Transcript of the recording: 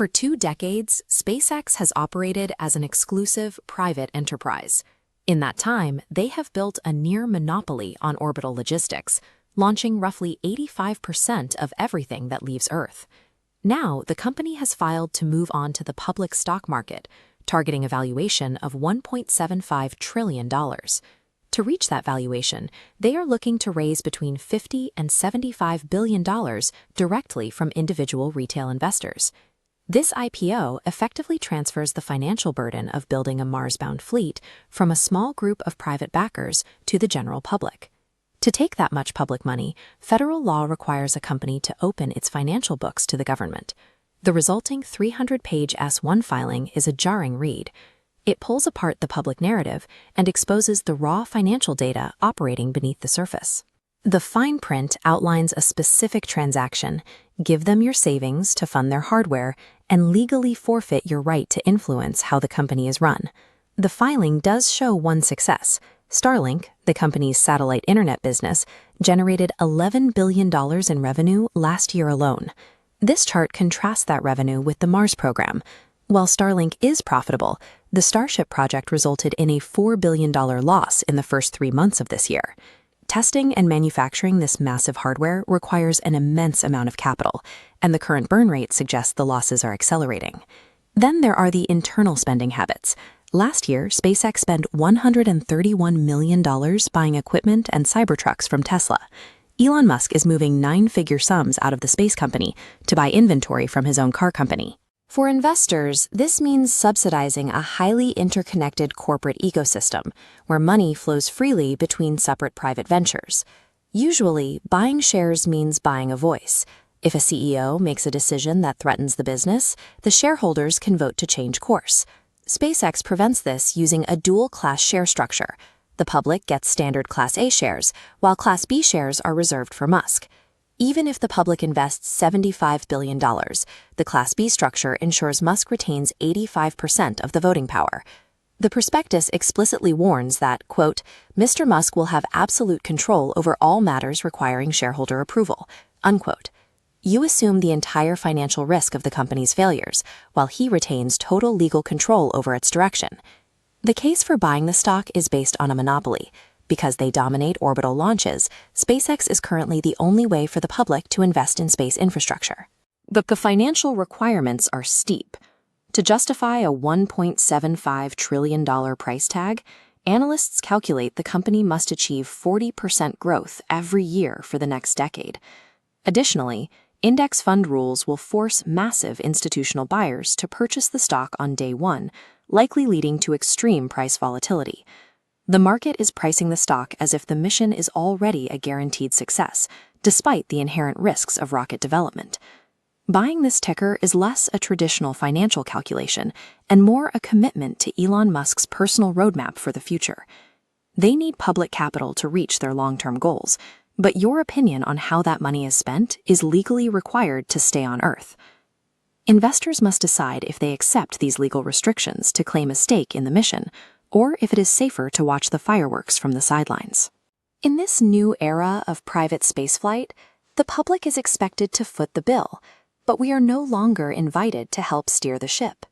For 2 decades, SpaceX has operated as an exclusive private enterprise. In that time, they have built a near monopoly on orbital logistics, launching roughly 85% of everything that leaves Earth. Now, the company has filed to move on to the public stock market, targeting a valuation of $1.75 trillion. To reach that valuation, they are looking to raise between $50 and $75 billion directly from individual retail investors. This IPO effectively transfers the financial burden of building a Mars-bound fleet from a small group of private backers to the general public. To take that much public money, federal law requires a company to open its financial books to the government. The resulting 300-page S-1 filing is a jarring read. It pulls apart the public narrative and exposes the raw financial data operating beneath the surface. The fine print outlines a specific transaction: give them your savings to fund their hardware, and legally forfeit your right to influence how the company is run. The filing does show one success. Starlink, the company's satellite internet business, generated $11 billion in revenue last year alone. This chart contrasts that revenue with the Mars program. While Starlink is profitable, the Starship project resulted in a $4 billion loss in the first 3 months of this year. Testing and manufacturing this massive hardware requires an immense amount of capital, and the current burn rate suggests the losses are accelerating. Then there are the internal spending habits. Last year, SpaceX spent $131 million buying equipment and Cybertrucks from Tesla. Elon Musk is moving 9-figure sums out of the space company to buy inventory from his own car company. For investors, this means subsidizing a highly interconnected corporate ecosystem where money flows freely between separate private ventures. Usually, buying shares means buying a voice. If a CEO makes a decision that threatens the business, the shareholders can vote to change course. SpaceX prevents this using a dual-class share structure. The public gets standard Class A shares, while Class B shares are reserved for Musk. Even if the public invests $75 billion, the Class B structure ensures Musk retains 85% of the voting power. The prospectus explicitly warns that, quote, Mr. Musk will have absolute control over all matters requiring shareholder approval, unquote. You assume the entire financial risk of the company's failures, while he retains total legal control over its direction. The case for buying the stock is based on a monopoly. Because they dominate orbital launches, SpaceX is currently the only way for the public to invest in space infrastructure. But the financial requirements are steep. To justify a $1.75 trillion price tag, analysts calculate the company must achieve 40% growth every year for the next decade. Additionally, index fund rules will force massive institutional buyers to purchase the stock on day one, likely leading to extreme price volatility. The market is pricing the stock as if the mission is already a guaranteed success, despite the inherent risks of rocket development. Buying this ticker is less a traditional financial calculation and more a commitment to Elon Musk's personal roadmap for the future. They need public capital to reach their long-term goals, but your opinion on how that money is spent is legally required to stay on Earth. Investors must decide if they accept these legal restrictions to claim a stake in the mission, or if it is safer to watch the fireworks from the sidelines. In this new era of private spaceflight, the public is expected to foot the bill, but we are no longer invited to help steer the ship.